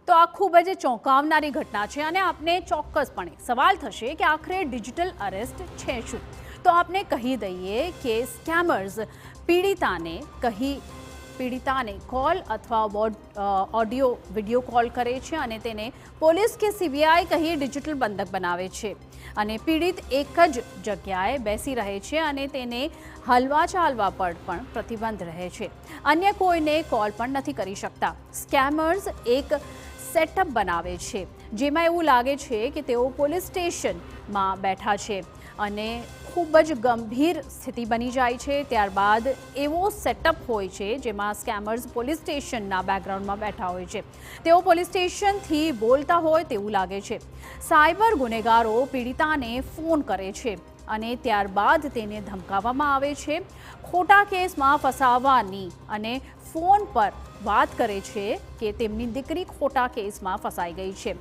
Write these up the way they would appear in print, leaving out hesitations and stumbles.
તો આ ખૂબ જ ચોંકાવનારી ઘટના છે અને આપને ચોક્કસપણે સવાલ થશે કે આખરે ડિજિટલ અરેસ્ટ છે શું? તો આપને કહી દઈએ કે સ્કેમર્સ પીડિતાને કોલ અથવા ઓડિયો વિડીયો કોલ કરે છે અને તેને પોલીસ કે સીબીઆઈ કહી ડિજિટલ બંધક બનાવે છે અને પીડિત એક જ જગ્યાએ બેસી રહે છે અને તેને હલવા ચાલવા પર પણ પ્રતિબંધ રહે છે. અન્ય કોઈને કોલ પણ નથી કરી શકતા. સ્કેમર્સ એક સેટઅપ બનાવે છે જેમાં એવું લાગે છે કે તેઓ પોલીસ સ્ટેશનમાં બેઠા છે અને ખૂબ જ ગંભીર સ્થિતિ બની જાય છે. ત્યારબાદ એવો સેટઅપ હોય છે જેમાં સ્કેમર્સ પોલીસ સ્ટેશનના બેકગ્રાઉન્ડમાં બેઠા હોય છે. તેઓ પોલીસ સ્ટેશનથી બોલતા હોય તેવું લાગે છે. સાયબર ગુનેગારો પીડિતાને ફોન કરે છે અને ત્યારબાદ તેને ધમકાવવામાં આવે છે, ખોટા કેસમાં ફસાવવાની અને ફોન પર વાત કરે છે કે તેમની દીકરી ખોટા કેસમાં ફસાઈ ગઈ છે.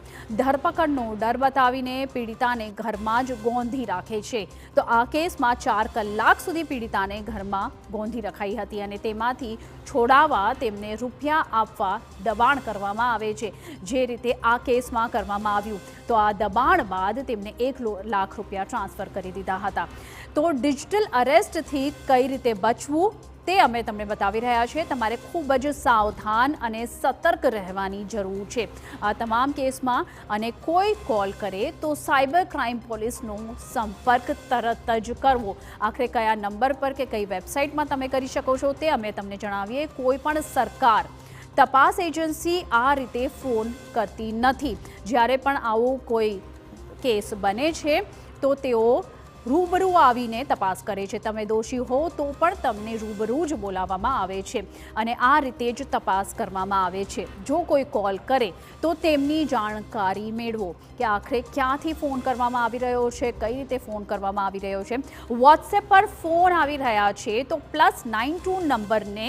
ધરપકડનો ડર બતાવીને પીડિતાને ઘરમાં જ ગોંધી રાખે છે. તો આ કેસમાં 4 કલાક સુધી પીડિતાને ઘરમાં ગોંધી રખાઈ હતી અને તેમાંથી છોડાવવા તેમને રૂપિયા આપવા દબાણ કરવામાં આવે છે, જે રીતે આ કેસમાં કરવામાં આવ્યું. તો આ દબાણ બાદ તેમને 1 લાખ રૂપિયા ટ્રાન્સફર કરી દીધા હતા. તો ડિજિટલ અરેસ્ટથી કઈ રીતે બચવું તે અમે તમને બતાવી રહ્યા છીએ. તમારે ખૂબ જ સાવધાન અને સતર્ક રહેવાની જરૂર છે આ તમામ કેસમાં. અને કોઈ કોલ કરે તો સાયબર ક્રાઇમ પોલીસનો સંપર્ક તરત જ કરવો. આખરે કયા નંબર પર કે કઈ વેબસાઇટમાં તમે કરી શકો છો તે અમે તમને જણાવીએ. કોઈ પણ સરકાર તપાસ એજન્સી આ રીતે ફોન કરતી નથી. જ્યારે પણ આવો કોઈ કેસ બને છે તો તેઓ રૂબરૂ આવીને તપાસ કરે છે. તમે દોષી હો તો પણ તમને રૂબરૂ જ બોલાવવામાં આવે છે અને આ રીતે જ તપાસ કરવામાં આવે છે. જો કોઈ કોલ કરે તો તેમની જાણકારી મેળવો કે આખરે ક્યાંથી ફોન કરવામાં આવી રહ્યો છે, કઈ રીતે ફોન કરવામાં આવી રહ્યો છે. વોટ્સએપ પર ફોન આવી રહ્યા છે તો +92 નંબરને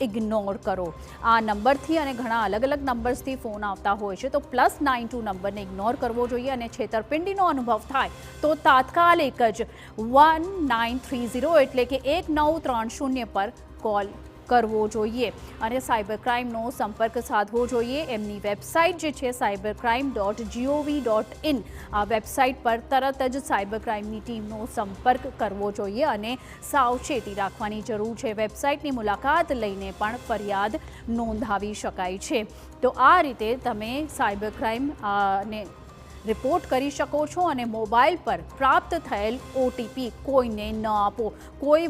ઇગ્નોર કરો. આ નંબરથી અને ઘણા અલગ અલગ નંબર્સથી ફોન આવતા હોય છે તો +92 નંબરને ઇગ્નોર કરવો જોઈએ. અને છેતરપિંડીનો અનુભવ થાય તો તાત્કાલિક જ 1930 એટલે કે 1930 પર કોલ કરવો જોઈએ અને સાયબર ક્રાઇમનો સંપર્ક સાધવો જોઈએ. એમની વેબસાઇટ જે છે cybercrime.gov.in, આ વેબસાઇટ પર તરત જ સાયબર ક્રાઇમની ટીમનો સંપર્ક કરવો જોઈએ અને સાવચેતી રાખવાની જરૂર છે. વેબસાઇટની મુલાકાત લઈને પણ ફરિયાદ નોંધાવી શકાય છે. તો આ રીતે તમે સાયબર ક્રાઇમ ને રિપોર્ટ કરી શકો છો અને મોબાઈલ પર પ્રાપ્ત થયેલ OTP કોઈને ન આપો. કોઈ